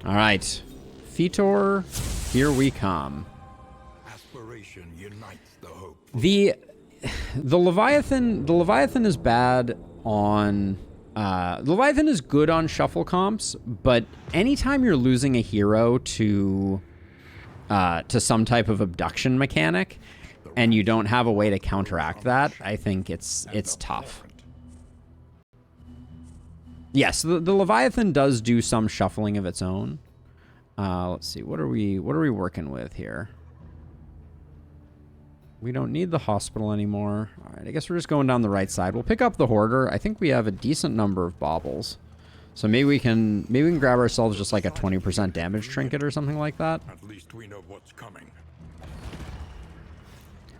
All right. Fetor, here we come. Aspiration unites the hope. The Leviathan is bad on the Leviathan is good on shuffle comps, but anytime you're losing a hero to some type of abduction mechanic and you don't have a way to counteract that, I think it's tough. Yes, the Leviathan does do some shuffling of its own. Let's see, what are we working with here? We don't need the hospital anymore. All right, I guess we're just going down the right side. We'll pick up the Hoarder. I think we have a decent number of baubles. So maybe we can grab ourselves just like a 20% damage trinket or something like that. At least we know what's coming.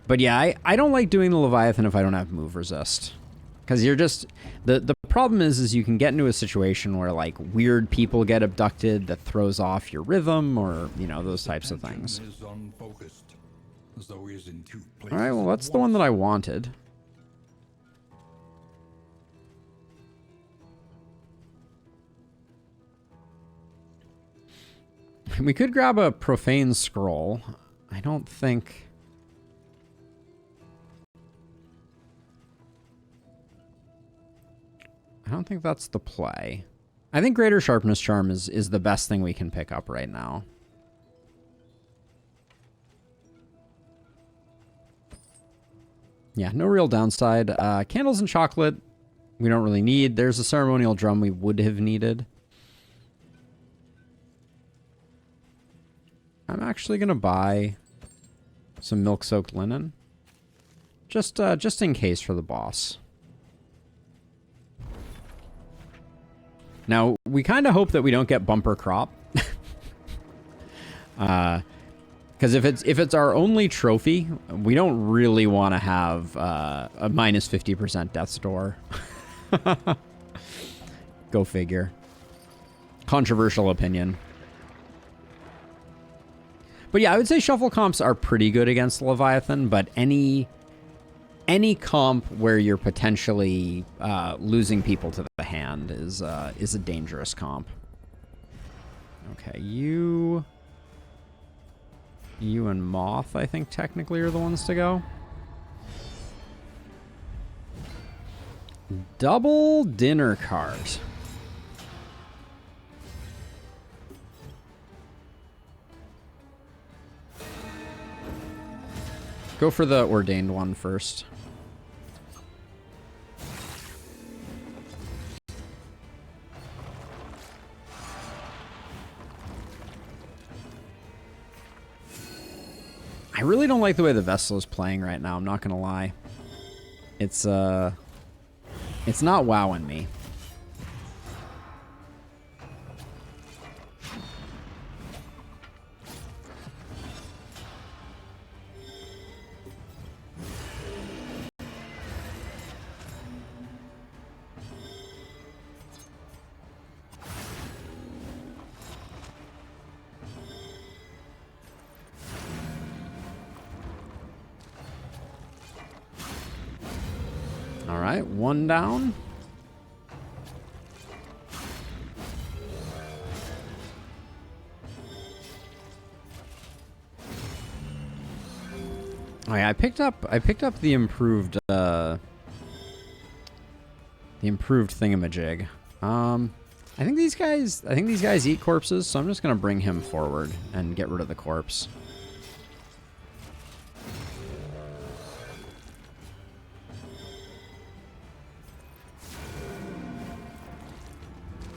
But yeah, I don't like doing the Leviathan if I don't have move resist. Because you're just... The problem is you can get into a situation where, like, weird people get abducted that throws off your rhythm or, you know, those types of things. Alright, well, that's the one that I wanted. We could grab a profane scroll. I don't think that's the play. I think Greater Sharpness Charm is the best thing we can pick up right now. Yeah, no real downside. Candles and chocolate, we don't really need. There's a ceremonial drum we would have needed. I'm actually gonna buy some milk-soaked linen, just in case for the boss. Now we kind of hope that we don't get bumper crop, because if it's our only trophy, we don't really want to have a minus 50% death's door. Go figure. Controversial opinion. But yeah, I would say shuffle comps are pretty good against Leviathan, but any comp where you're potentially losing people to the hand is a dangerous comp. Okay, you and Moth, I think, technically are the ones to go. Double dinner cart. Go for the ordained one first. I really don't like the way the Vessel is playing right now, I'm not gonna lie. It's not wowing me. Alright, one down. Oh yeah, I picked up the improved thingamajig. I think these guys eat corpses, so I'm just gonna bring him forward and get rid of the corpse.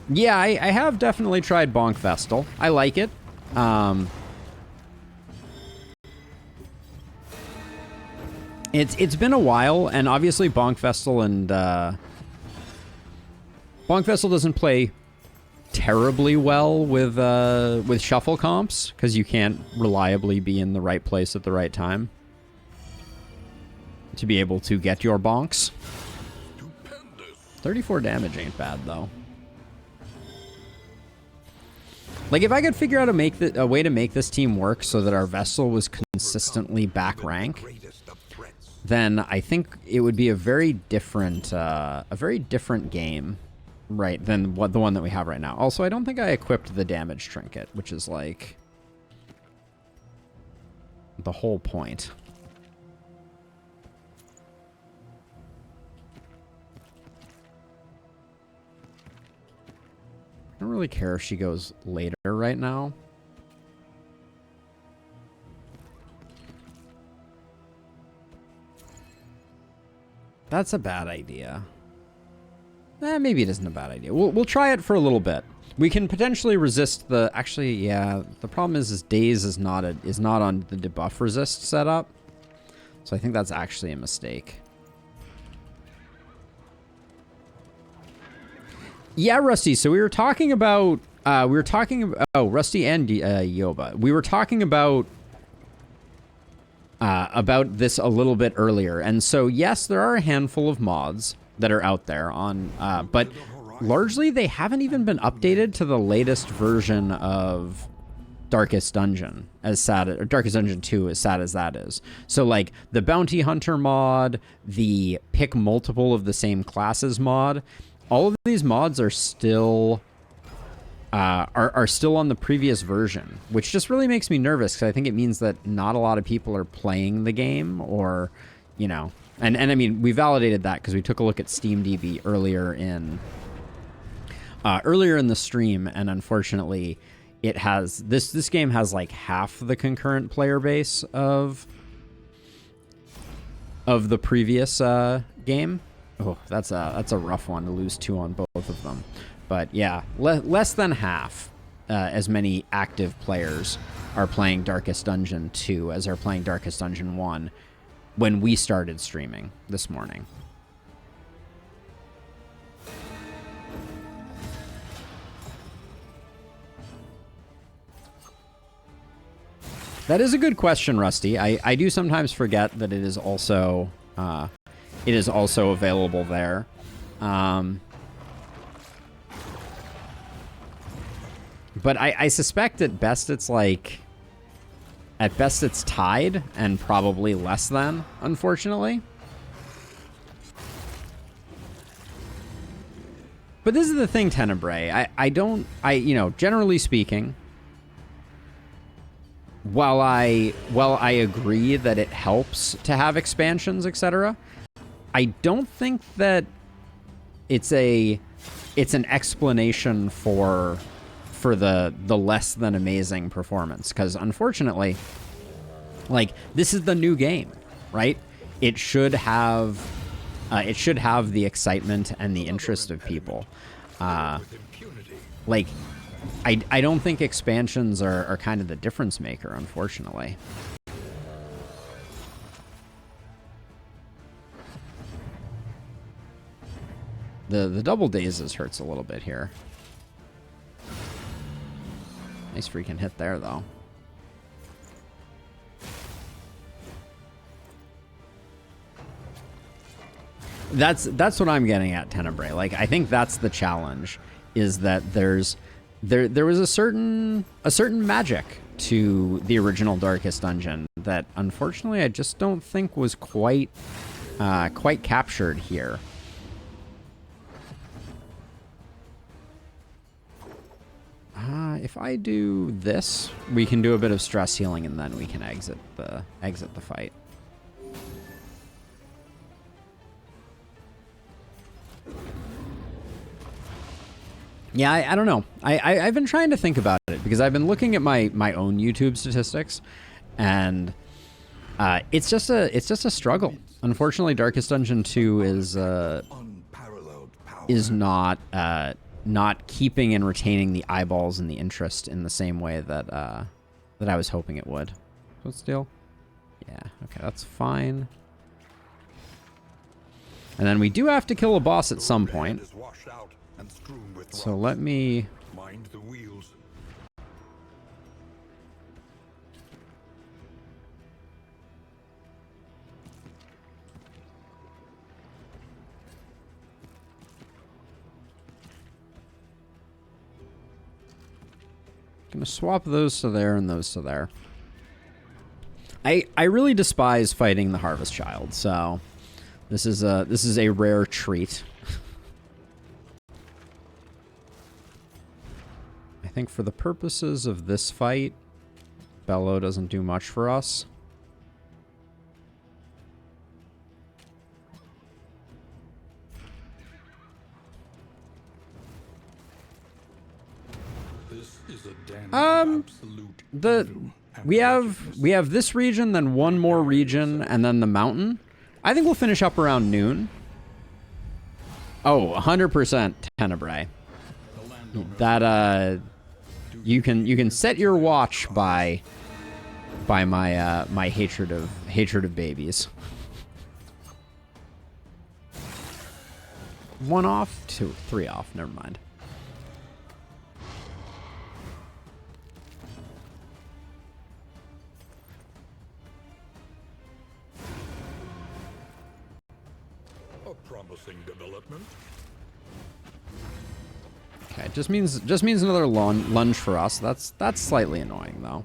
Yeah, I have definitely tried Bonk Vestal. I like it. It's been a while, and obviously Bonk Vestal and Bonk Vestal doesn't play terribly well with shuffle comps because you can't reliably be in the right place at the right time to be able to get your bonks. 34 damage ain't bad though. Like, if I could figure out a way to make this team work so that our Vessel was consistently back rank, then I think it would be a very different game. Right, than what the one that we have right now. Also, I don't think I equipped the damage trinket, which is like the whole point. I don't really care if she goes later right now. That's a bad idea. Maybe it isn't a bad idea. We'll try it for a little bit. We can potentially resist the... Actually, yeah. The problem is Daze is not on the debuff resist setup. So I think that's actually a mistake. Yeah, Rusty. So we were talking about... Oh, Rusty and Yoba. We were talking about this a little bit earlier. And so, yes, there are a handful of mods that are out there on... but largely, they haven't even been updated to the latest version of Darkest Dungeon, as sad... Or Darkest Dungeon 2, as sad as that is. So, like, the Bounty Hunter mod, the pick multiple of the same classes mod... All of these mods are still are still on the previous version, which just really makes me nervous because I think it means that not a lot of people are playing the game, or, you know, and I mean, we validated that because we took a look at SteamDB earlier in the stream, and unfortunately, it has this game has like half the concurrent player base of the previous game. Oh, that's a rough one to lose 2 on both of them. But yeah, less than half as many active players are playing Darkest Dungeon 2 as are playing Darkest Dungeon 1 when we started streaming this morning. That is a good question, Rusty. I do sometimes forget that it is also available there. But I suspect at best it's like... At best it's tied, and probably less than, unfortunately. But this is the thing, Tenebrae. You know, generally speaking, while I agree that it helps to have expansions, etc., I don't think that it's an explanation for the less than amazing performance, because unfortunately, like, this is the new game, right? It should have the excitement and the interest of people. Like, I don't think expansions are kind of the difference maker, unfortunately. The double dazes hurts a little bit here. Nice freaking hit there, though. That's what I'm getting at, Tenebrae. Like, I think that's the challenge, is that there was a certain magic to the original Darkest Dungeon that unfortunately I just don't think was quite captured here. If I do this, we can do a bit of stress healing, and then we can exit the fight. Yeah, I don't know. I've been trying to think about it because I've been looking at my own YouTube statistics, and it's just a struggle. Unfortunately, Darkest Dungeon 2 is not keeping and retaining the eyeballs and the interest in the same way that I was hoping it would. What's the deal? Yeah, okay, that's fine. And then we do have to kill a boss at some point. So let me... Mind the wheels. Gonna swap those to there and those to there. I really despise fighting the Harvest Child, so this is a rare treat. think for the purposes of this fight, Bellow doesn't do much for us. This is a den of absolute evil and We wretchedness. have this region, then one more region, and then the mountain. I think we'll finish up around noon. Oh, 100% Tenebrae. That you can set your watch by my my hatred of babies. 1 off, 2, 3 off. Never mind. A promising development. Okay, just means another lunge for us. That's slightly annoying though.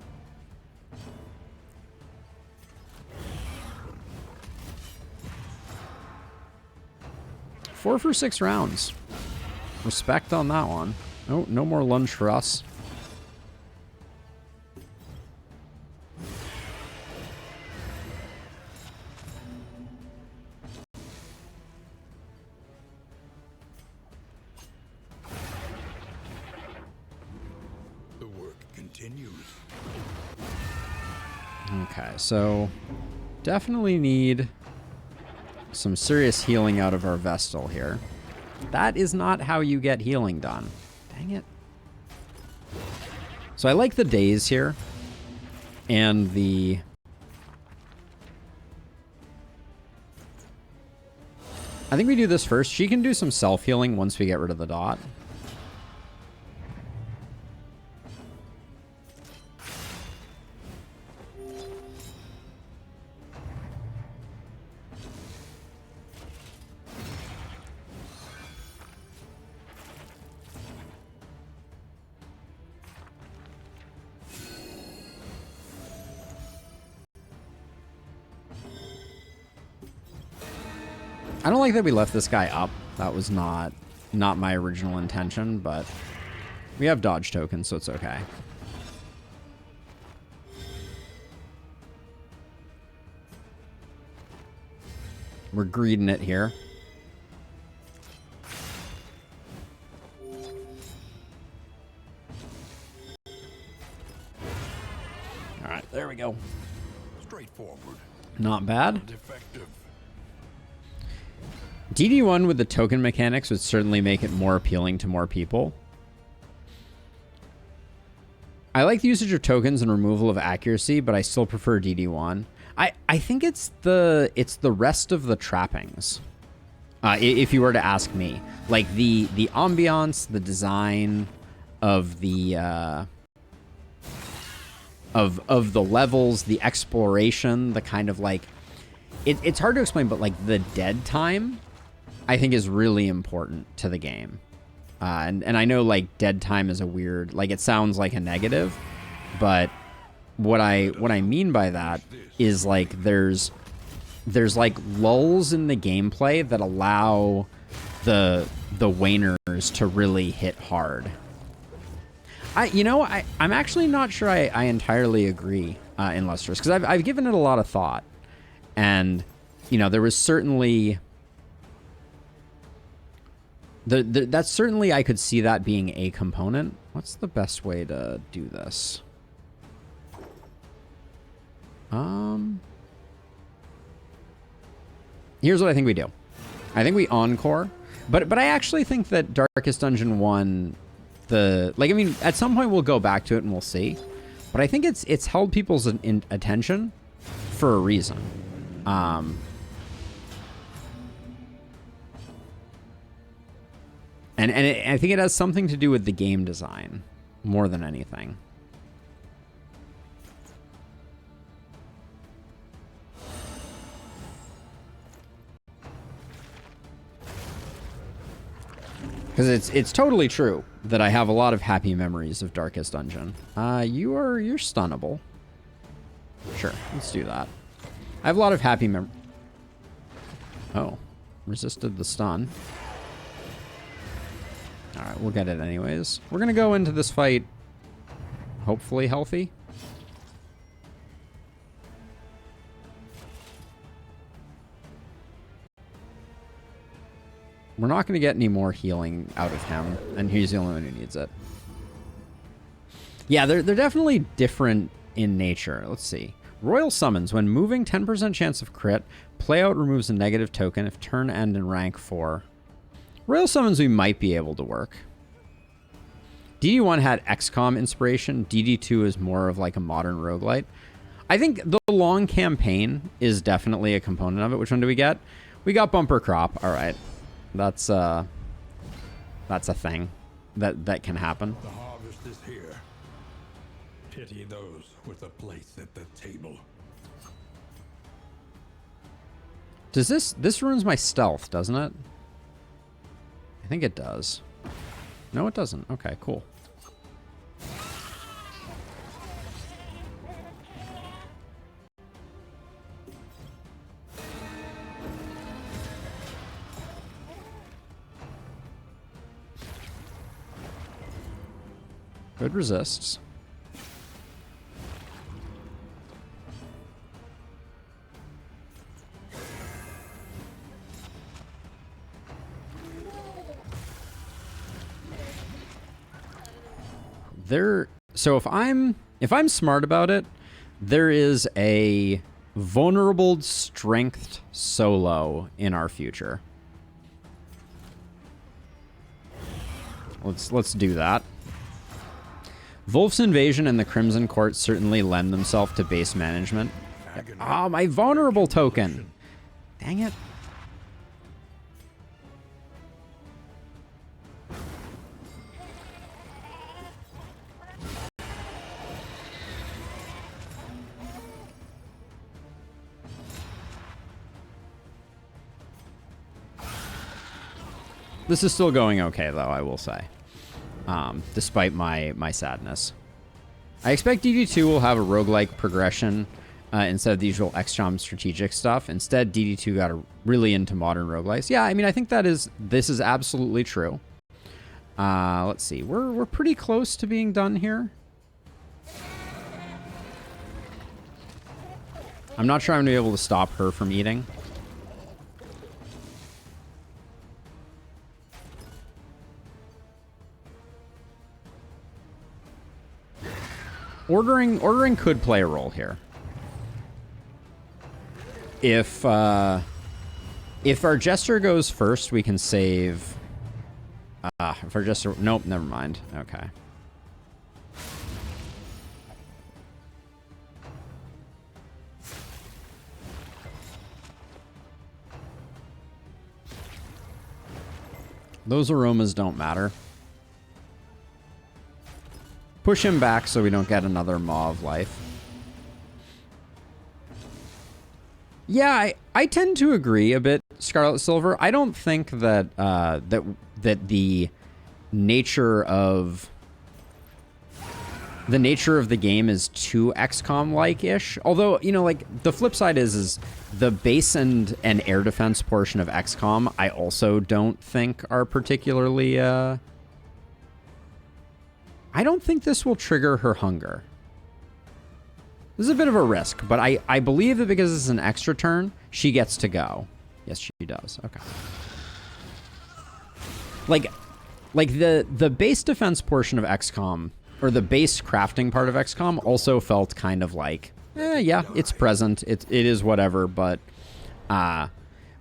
Four for 6 rounds. Respect on that one. Oh, no more lunge for us. The work continues. Okay, so definitely need some serious healing out of our Vestal here. That is not how you get healing done. Dang it. So I like the days here. And the... I think we do this first. She can do some self-healing once we get rid of the dot. I don't like that we left this guy up. That was not my original intention, but we have dodge tokens, so it's okay. We're greeding it here. All right, there we go. Straightforward Not bad. and effective. DD1 with the token mechanics would certainly make it more appealing to more people. I like the usage of tokens and removal of accuracy, but I still prefer DD1. I think it's the rest of the trappings. If you were to ask me, like the ambiance, the design of the of the levels, the exploration, the kind of like it's hard to explain, but like the dead time I think is really important to the game. And I know like dead time is a weird, like it sounds like a negative, but what I mean by that is like there's like lulls in the gameplay that allow the waners to really hit hard. I'm actually not sure I entirely agree in Lustrous, because I've given it a lot of thought, and there was certainly that's certainly, I could see that being a component. What's the best way to do this? Here's what I think we do. I think we encore, but I actually think that Darkest Dungeon 1, at some point we'll go back to it and we'll see, but I think it's held people's attention for a reason. And I think it has something to do with the game design more than anything. Because it's totally true that I have a lot of happy memories of Darkest Dungeon. You're stunnable. Sure, let's do that. I have a lot of happy Oh, resisted the stun. All right, we'll get it anyways. We're gonna go into this fight hopefully healthy. We're not going to get any more healing out of him, and he's the only one who needs it. Yeah, they're definitely different in nature. Let's see. Royal Summons. When moving, 10% chance of crit. Playout removes a negative token if turn end in rank 4. Royal Summons we might be able to work. DD1 had XCOM inspiration. DD2 is more of like a modern roguelite. I think the long campaign is definitely a component of it. Which one do we get? We got Bumper Crop. All right. That's a thing that can happen. The harvest is here. Pity those with a place at the table. Does this ruins my stealth, doesn't it? I think it does. No, it doesn't. Okay, cool. Good resists. So if I'm smart about it, there is a vulnerable strength solo in our future. Let's do that. Wolf's Invasion and the Crimson Court certainly lend themselves to base management. Ah, my vulnerable token. Dang it. This is still going okay, though, I will say. Despite my sadness. I expect DD2 will have a roguelike progression instead of the usual XCOM strategic stuff. Instead, DD2 got really into modern roguelikes. Yeah, I mean, I think this is absolutely true. Let's see. We're pretty close to being done here. I'm not sure I'm going to be able to stop her from eating. Ordering could play a role here. If our Jester goes first, we can save. If our Jester, nope, never mind. Okay. Those aromas don't matter. Push him back so we don't get another Maw of Life. Yeah, I tend to agree a bit, Scarlet Silver. I don't think that that the nature of the game is too XCOM-like-ish. Although, you know, like the flip side is the base and air defense portion of XCOM I also don't think are particularly I don't think this will trigger her hunger. This is a bit of a risk, but I believe that because this is an extra turn, she gets to go. Yes, she does. Okay. Like the base defense portion of XCOM, or the base crafting part of XCOM, also felt kind of like, yeah, it's present. It is whatever, but yeah,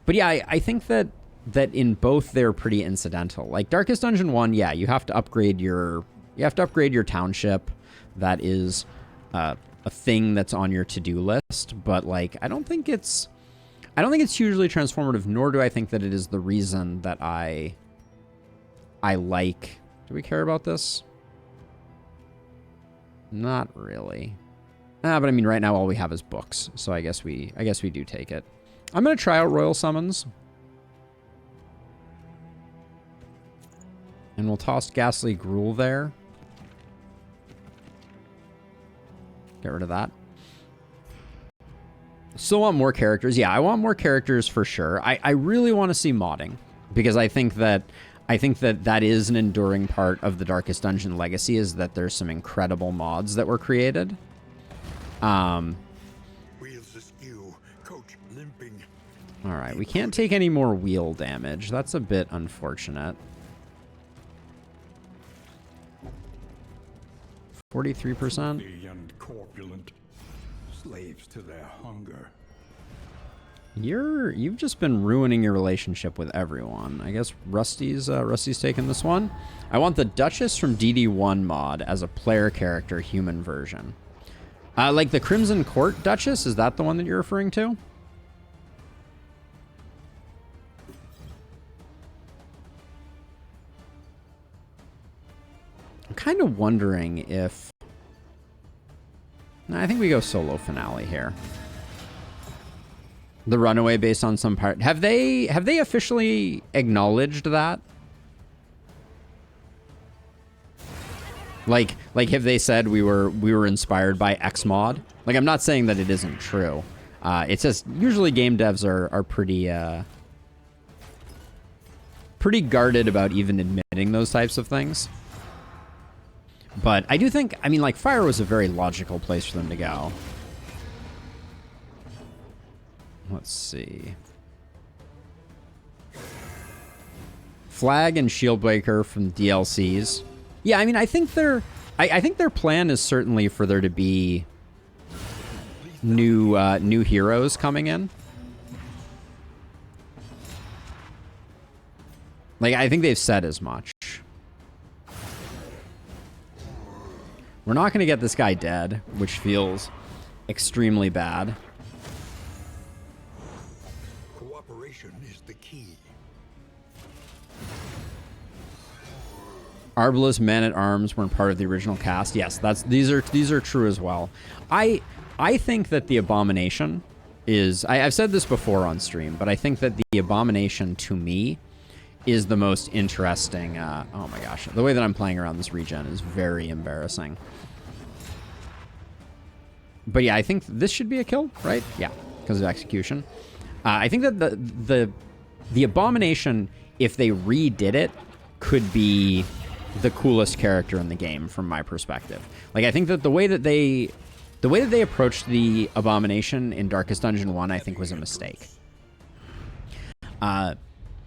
I think that in both they're pretty incidental. Like Darkest Dungeon 1, yeah, you have to upgrade your township. That is a thing that's on your to-do list, but like I don't think it's hugely transformative, nor do I think that it is the reason that I like. Do we care about this? Not really. But I mean right now all we have is books, so I guess we do take it. I'm going to try out Royal Summons. And we'll toss Ghastly Gruul there. Get rid of that. Still want more characters. Yeah, I want more characters for sure. I really want to see modding, because I think that I think that that is an enduring part of the Darkest Dungeon legacy, is that there's some incredible mods that were created. Wheels askew, coach limping. All right, we can't take any more wheel damage. That's a bit unfortunate. 43%. The and corpulent, slaves to their hunger. You've just been ruining your relationship with everyone. I guess Rusty's taking this one. I want the Duchess from DD1 mod as a player character human version. Like the Crimson Court Duchess, is that the one that you're referring to? I'm kind of wondering if... I think we go solo finale here. The runaway based on some part. Have they officially acknowledged that? Like have they said we were inspired by X mod? Like, I'm not saying that it isn't true. It's just usually game devs are pretty guarded about even admitting those types of things. But I do think, I mean, like, fire was a very logical place for them to go. Let's see. Flag and Shieldbreaker from DLCs. Yeah, I mean, I think I think their plan is certainly for there to be new heroes coming in. Like, I think they've said as much. We're not going to get this guy dead, which feels extremely bad. Cooperation is the key. Arbalest Man-at-Arms weren't part of the original cast. Yes, these are true as well. I think that the Abomination is... I've said this before on stream, but I think that the Abomination, to me, is the most interesting... oh my gosh, the way that I'm playing around this regen is very embarrassing. But yeah, I think this should be a kill, right? Yeah, because of execution. I think that the Abomination, if they redid it, could be the coolest character in the game from my perspective. Like, I think that the way that they approached the Abomination in Darkest Dungeon 1, I think, was a mistake.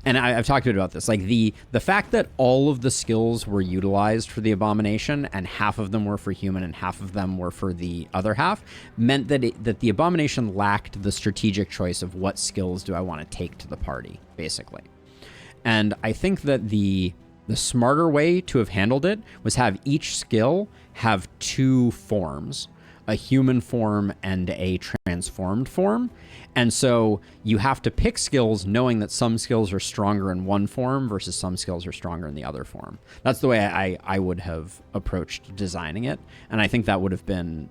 And I've talked about this. Like, the fact that all of the skills were utilized for the Abomination, and half of them were for human and half of them were for the other half, meant that the Abomination lacked the strategic choice of what skills do I want to take to the party, basically. And I think that the smarter way to have handled it was have each skill have two forms, a human form and a transformed form. And so you have to pick skills knowing that some skills are stronger in one form versus some skills are stronger in the other form. That's the way I would have approached designing it. And I think that would have been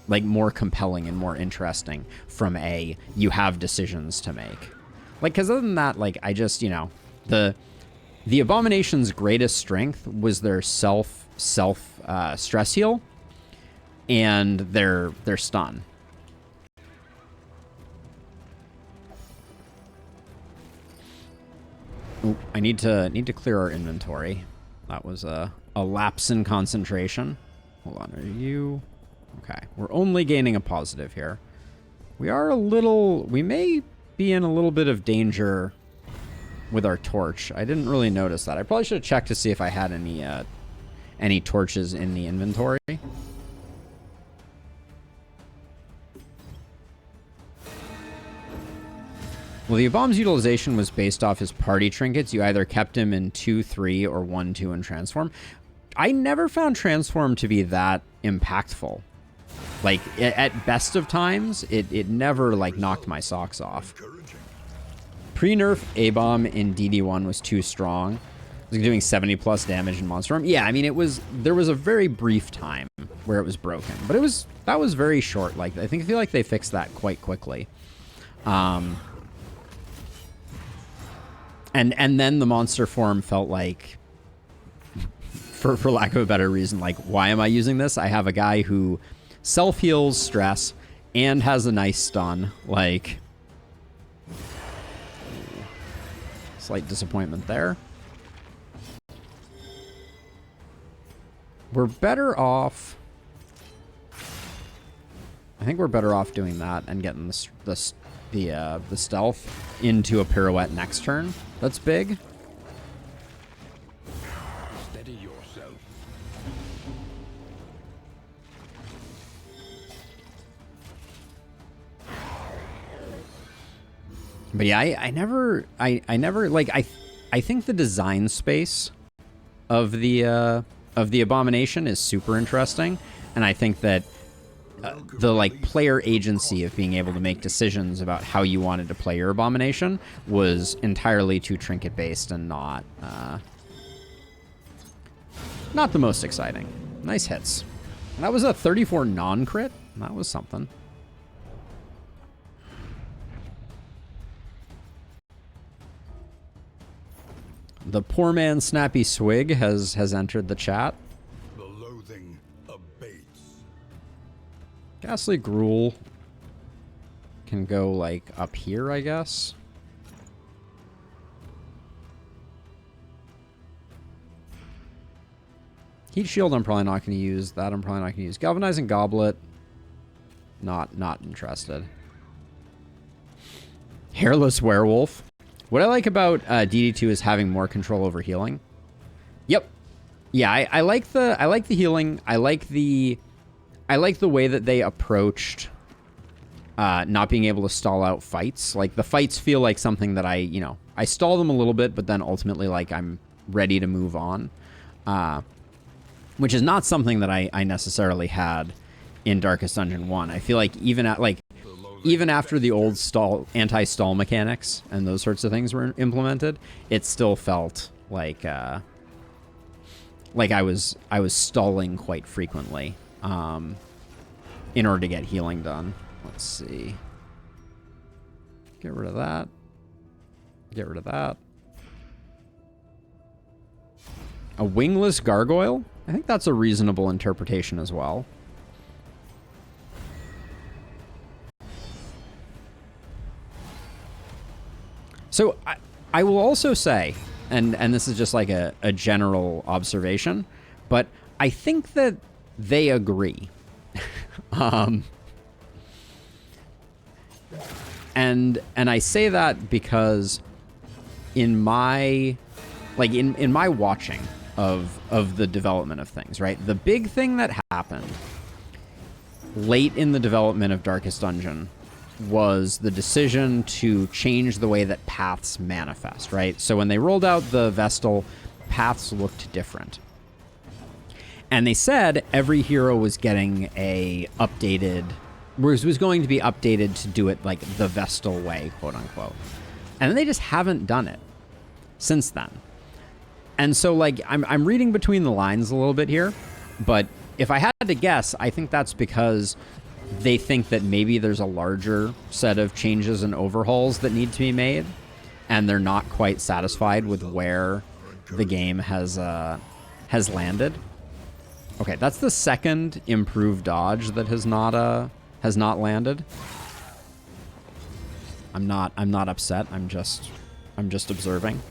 like more compelling and more interesting from you have decisions to make. Like, because other than that, like, I just, you know, the Abomination's greatest strength was their self stress heal and their stun. Ooh, I need to clear our inventory. That was a lapse in concentration. Hold on, are you... Okay, we're only gaining a positive here. We may be in a little bit of danger with our torch. I didn't really notice that. I probably should have checked to see if I had any torches in the inventory. Well, the bomb's utilization was based off his party trinkets. You either kept him in 2-3 or 1-2 and transform. I never found transform to be that impactful. Like, at best of times, it never, like, knocked my socks off. Pre-nerf A-bomb in DD1 was too strong. It was doing 70 plus damage in Monster Arm. Yeah, I mean, there was a very brief time where it was broken, but that was very short. Like, I feel like they fixed that quite quickly. And then the monster form felt like, for lack of a better reason, like, why am I using this? I have a guy who self-heals stress and has a nice stun. Like, slight disappointment there. We're better off... I think we're better off doing that and getting the stealth into a pirouette next turn. That's big. Steady yourself. But yeah, I never like I think the design space of the abomination is super interesting, and I think that the like player agency of being able to make decisions about how you wanted to play your abomination was entirely too trinket based and not the most exciting. Nice hits. That was a 34 non-crit. That was something. The poor man Snappy Swig has entered the chat. The loathing abates. Ghastly Gruel can go, like, up here, I guess. Heat Shield, I'm probably not going to use. That I'm probably not going to use. Galvanizing Goblet, not interested. Hairless Werewolf. What I like about DD2 is having more control over healing. Yep. Yeah, I like the healing. I like the way that they approached not being able to stall out fights. Like, the fights feel like something that I stall them a little bit, but then ultimately, like, I'm ready to move on. Which is not something that I necessarily had in Darkest Dungeon 1. I feel like even after the old anti-stall mechanics and those sorts of things were implemented, it still felt like I was stalling quite frequently in order to get healing done. Let's see. Get rid of that. Get rid of that. A wingless gargoyle? I think that's a reasonable interpretation as well. So I will also say, and this is just like a general observation, but I think that they agree. And I say that because in my watching of the development of things, right? The big thing that happened late in the development of Darkest Dungeon was the decision to change the way that paths manifest, right? So when they rolled out the Vestal, paths looked different. And they said every hero was getting was going to be updated to do it like the Vestal way, quote unquote. And then they just haven't done it since then. And so, like, I'm reading between the lines a little bit here, but if I had to guess, I think that's because they think that maybe there's a larger set of changes and overhauls that need to be made, and they're not quite satisfied with where the game has landed. Okay, that's the second improved dodge that has not landed. I'm not upset. I'm just observing.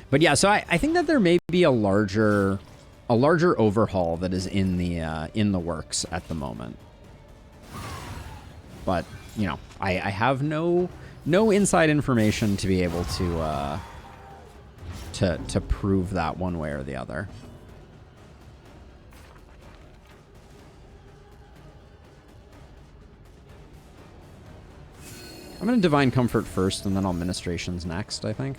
But yeah, so I think that there may be a larger overhaul that is in the works at the moment. But I have no inside information to be able to prove that one way or the other. I'm gonna Divine Comfort first, and then I'll Ministrations next, I think.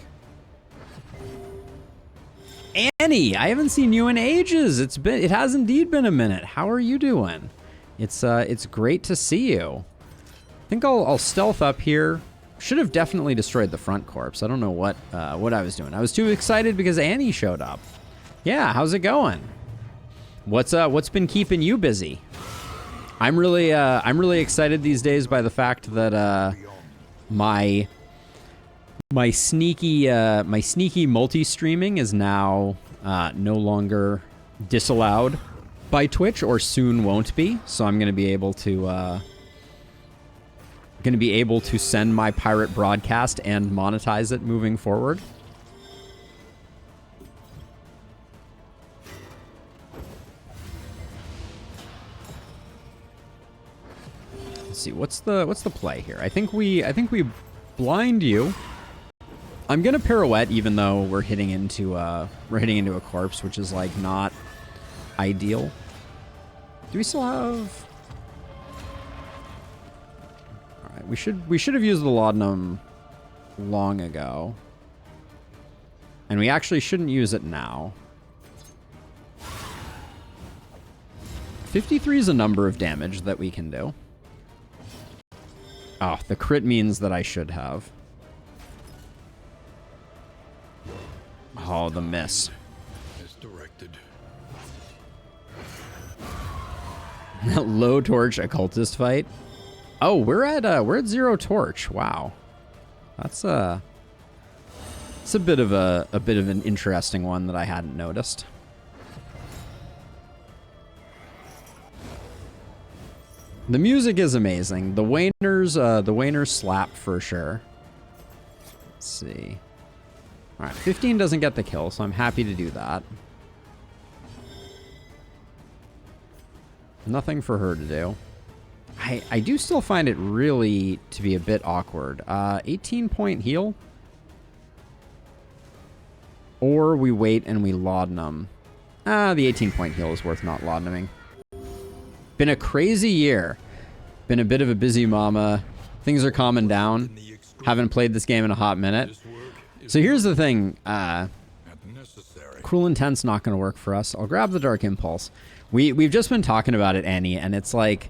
Annie, I haven't seen you in ages. It has indeed been a minute. How are you doing? It's great to see you. I think I'll stealth up here. Should have definitely destroyed the front corpse. I don't know what I was doing. I was too excited because Annie showed up. Yeah, how's it going? What's been keeping you busy? I'm really excited these days by the fact that my sneaky multi-streaming is now no longer disallowed by Twitch, or soon won't be. So I'm going to be able to send my pirate broadcast and monetize it moving forward. Let's see, what's the play here? I think we blind you. I'm gonna pirouette even though we're hitting into a corpse, which is like not ideal. Do we still have? All right, we should have used the laudanum long ago, and we actually shouldn't use it now. 53 is a number of damage that we can do. Oh, the crit means that I should have. Oh, the miss. Misdirected. Low torch occultist fight. Oh, we're at 0 torch. Wow, it's a bit of an interesting one that I hadn't noticed. The music is amazing. The Wainers slap for sure. Let's see. All right, 15 doesn't get the kill, so I'm happy to do that. Nothing for her to do. I do still find it really to be a bit awkward. 18-point heal. Or we wait and we laudanum. The 18-point heal is worth not laudanuming. Been a crazy year. Been a bit of a busy mama. Things are calming down. Haven't played this game in a hot minute. So here's the thing. Cruel Intent's not going to work for us. I'll grab the Dark Impulse. We've just been talking about it, Annie, and it's like,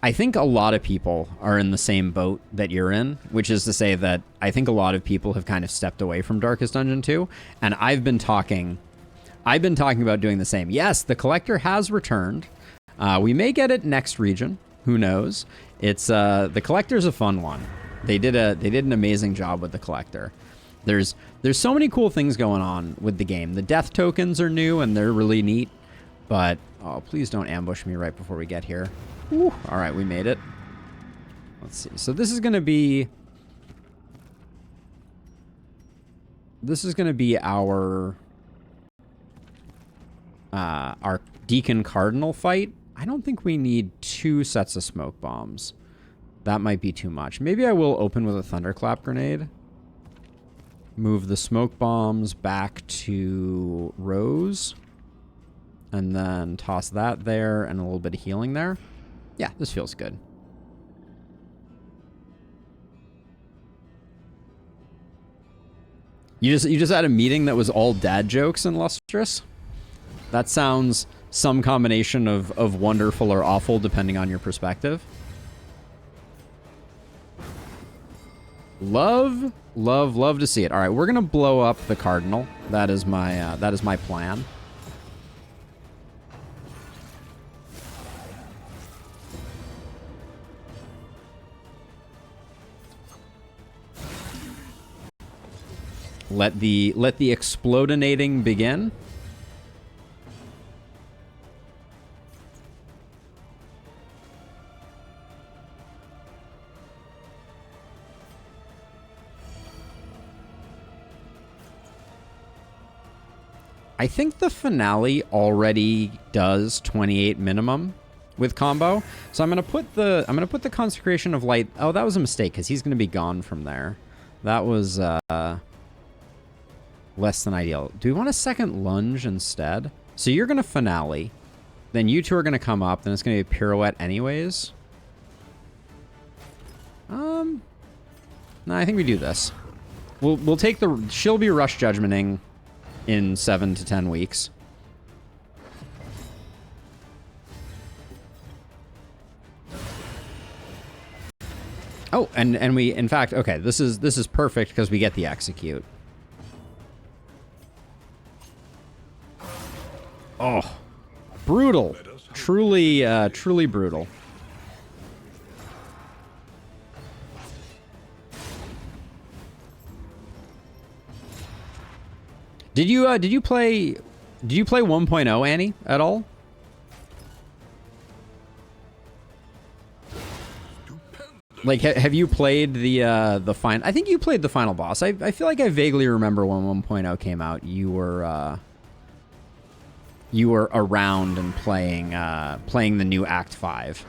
I think a lot of people are in the same boat that you're in, which is to say that I think a lot of people have kind of stepped away from Darkest Dungeon 2, and I've been talking about doing the same. Yes, the Collector has returned. We may get it next region. Who knows? It's the Collector's a fun one. They did an amazing job with the Collector. There's so many cool things going on with the game. The death tokens are new and they're really neat. But oh, please don't ambush me right before we get here. Whew. All right, we made it. Let's see. So this is gonna be our Deacon Cardinal fight. I don't think we need 2 sets of smoke bombs. That might be too much. Maybe I will open with a Thunderclap grenade. Move the smoke bombs back to Rose. And then toss that there and a little bit of healing there. Yeah, this feels good. You just had a meeting that was all dad jokes and lustrous? That sounds some combination of wonderful or awful depending on your perspective. Love to see it. All right, we're gonna blow up the Cardinal. That is my plan. Let the explodinating begin. I think the finale already does 28 minimum with combo. So I'm gonna put the Consecration of Light. Oh, that was a mistake because he's gonna be gone from there. That was less than ideal. Do we want a second lunge instead? So you're gonna finale, then you two are gonna come up, then it's gonna be a pirouette anyways. No, I think we do this. We'll take the. She'll be rush judgmenting in 7 to 10 weeks. Oh, and we, in fact, okay, this is perfect because we get the execute. Oh, brutal. Truly brutal. Did you play 1.0, Annie, at all? Like, have you played the final? I think you played the final boss. I feel like I vaguely remember when 1.0 came out. You were you were around and playing the new Act 5.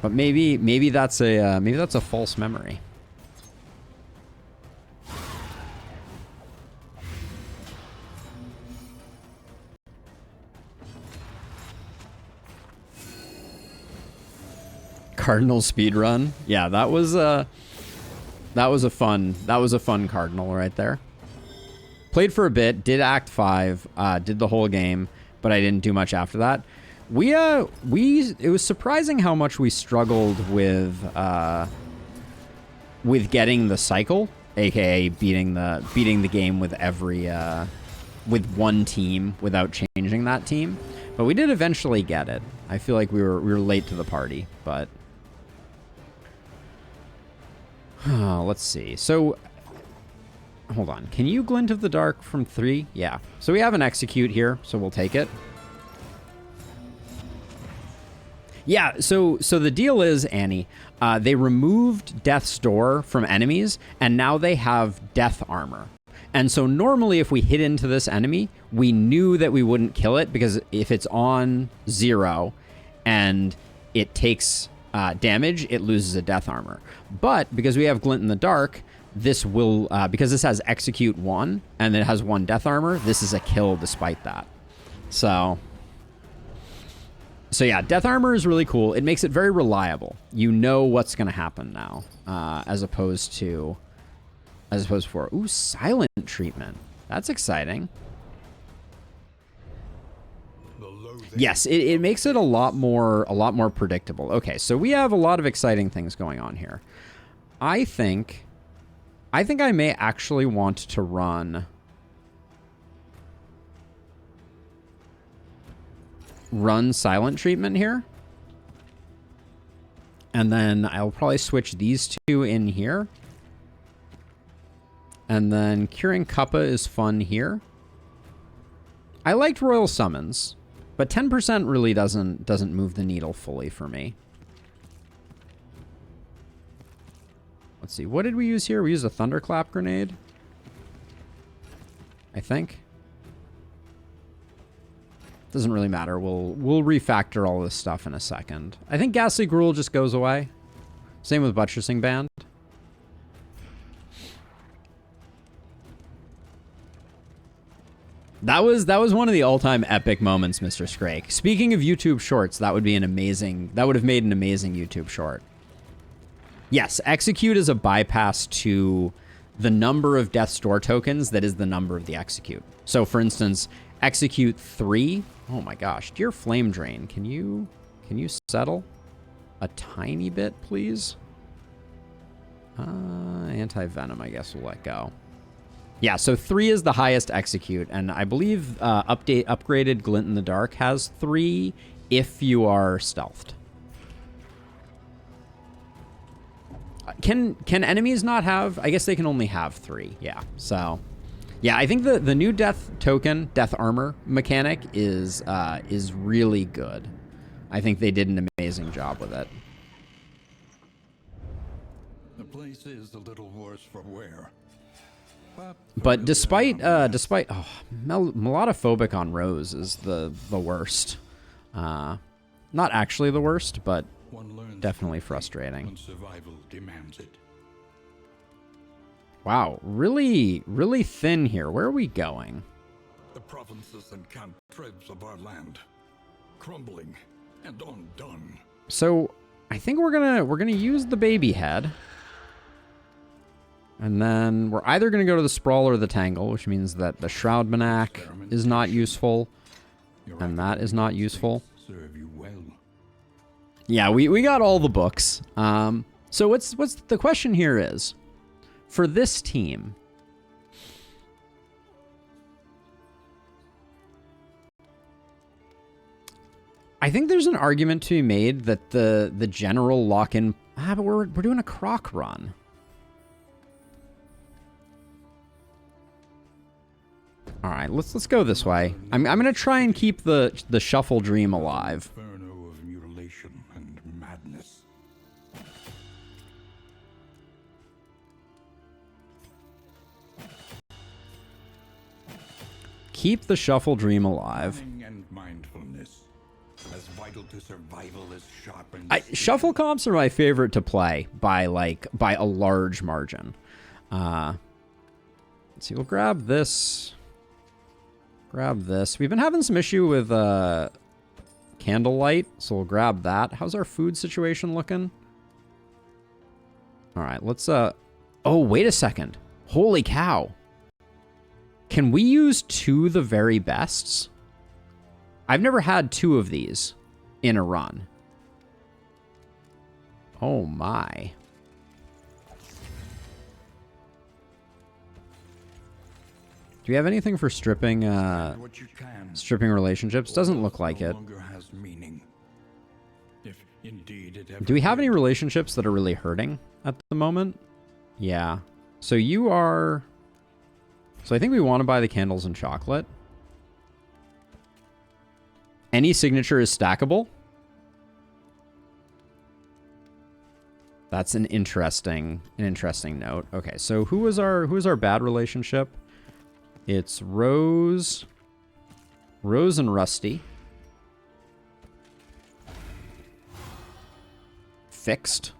But maybe that's a false memory. Cardinal speedrun. Yeah, that was a fun Cardinal right there. Played for a bit, did Act 5, did the whole game, but I didn't do much after that. It was surprising how much we struggled with getting the cycle, aka beating the game with every with one team without changing that team. But we did eventually get it. I feel like we were late to the party, but let's see. So hold on. Can you Glint of the Dark from 3? Yeah. So we have an execute here, so we'll take it. Yeah, so the deal is, Annie, they removed Death's Door from enemies, and now they have Death Armor. And so normally if we hit into this enemy, we knew that we wouldn't kill it, because if it's on 0 and it takes damage, it loses a Death Armor. But because we have Glint in the Dark, this will, because this has Execute 1, and it has 1 Death Armor, this is a kill despite that. So yeah, Death Armor is really cool. It makes it very reliable. You know what's going to happen now, as opposed to before. Ooh, silent treatment. That's exciting. Yes, it makes it a lot more predictable. Okay, so we have a lot of exciting things going on here. I think I may actually want to run silent treatment here. And then I'll probably switch these two in here. And then Curing Kappa is fun here. I liked Royal Summons, but 10% really doesn't move the needle fully for me. Let's see, what did we use here? We used a Thunderclap Grenade, I think. Doesn't really matter. We'll refactor all this stuff in a second. I think Ghastly Gruel just goes away. Same with Buttressing Band. That was one of the all-time epic moments, Mr. Scrake. Speaking of YouTube shorts, that would have made an amazing YouTube short. Yes, Execute is a bypass to the number of Death's Door tokens that is the number of the Execute. So for instance, Execute 3. Oh my gosh, dear Flame Drain, can you settle a tiny bit, please? Anti-Venom, I guess we'll let go. Yeah, so 3 is the highest Execute, and I believe upgraded Glint in the Dark has 3 if you are stealthed. Can enemies not have? I guess they can only have 3. Yeah, so yeah, I think the new Death token, Death Armor mechanic is really good. I think they did an amazing job with it. The place is a little worse for wear. But despite Melodophobic on Rose is the worst. Not actually the worst, but definitely frustrating. When survival demands it. Wow, really thin here. Where are we going? The provinces and cantrevs of our land, crumbling and undone. So I think we're gonna use the baby head. And then we're either going to go to the Sprawl or the Tangle, which means that the Shroudmanak is not useful. And that is not useful. Serve you well. Yeah, we got all the books. So what's the question here is, for this team, I think there's an argument to be made that the general lock-in... but we're doing a Croc run. All right, let's go this way. I'm gonna try and keep the Shuffle Dream alive. Inferno of mutilation and madness. Keep the Shuffle Dream alive. And mindfulness. As vital to survival as sharp and Shuffle comps are my favorite to play by a large margin. Let's see, we'll grab this. Grab this. We've been having some issue with candlelight, so we'll grab that. How's our food situation looking? All right, let's oh, wait a second. Holy cow. Can we use 2 the very bests? I've never had 2 of these in a run. Oh my. Do we have anything for stripping what you can. stripping relationships? Doesn't look like No it. longer has meaning. If indeed it Do we ever have any did. relationships that are really hurting at the moment? Yeah. So you are... So I think we want to buy the candles and chocolate. Any signature is stackable. That's an interesting note. Okay, so who was our bad relationship? It's Rose and Rusty. Fixed.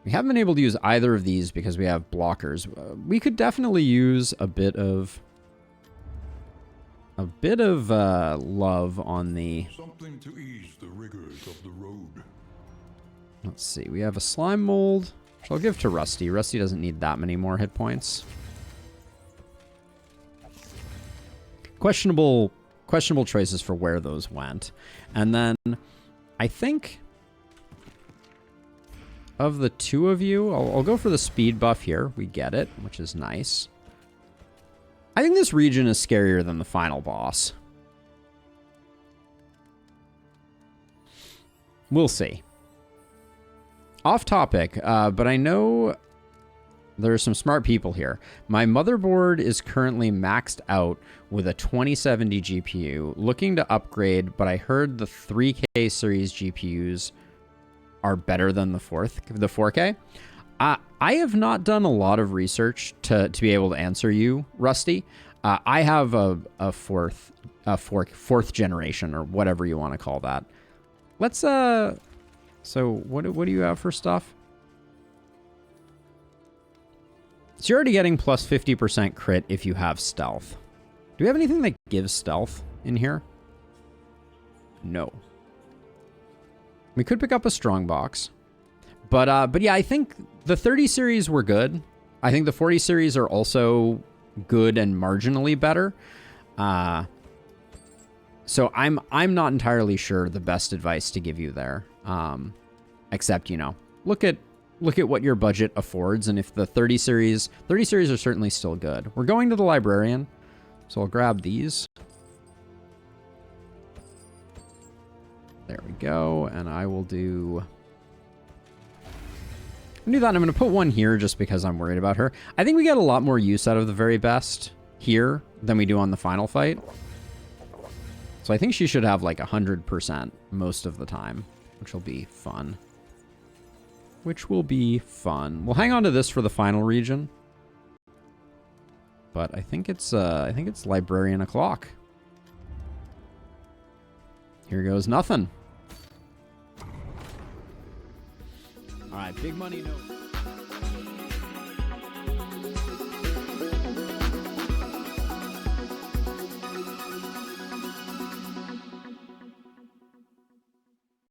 We haven't been able to use either of these because we have blockers. We could definitely use a bit of love on the... Something to ease the rigors of the road. Let's see. We have a slime mold, which I'll give to Rusty. Rusty doesn't need that many more hit points. Questionable choices for where those went. And then I think of the 2 of you, I'll go for the speed buff here. We get it, which is nice. I think this region is scarier than the final boss. We'll see. Off topic, but I know there are some smart people here. My motherboard is currently maxed out with a 2070 GPU, looking to upgrade, but I heard the 3K series GPUs are better than the 4K. I have not done a lot of research to be able to answer you, Rusty. I have a fourth generation, or whatever you want to call that. Let's so what do you have for stuff? So you're already getting plus 50% crit if you have stealth. Do we have anything that gives stealth in here? No. We could pick up a strong box. But yeah, I think the 30 series were good. I think the 40 series are also good and marginally better. So I'm not entirely sure the best advice to give you there. Except, you know, look at what your budget affords, and if the 30 series are certainly still good. We're going to the librarian, so I'll grab these. There we go, and I will do that. I'm going to put one here just because I'm worried about her. I think we get a lot more use out of the very best here than we do on the final fight. So I think she should have like 100% most of the time, which will be fun. We'll hang on to this for the final region. But I think it's librarian o'clock. Here goes nothing. All right, big money, no.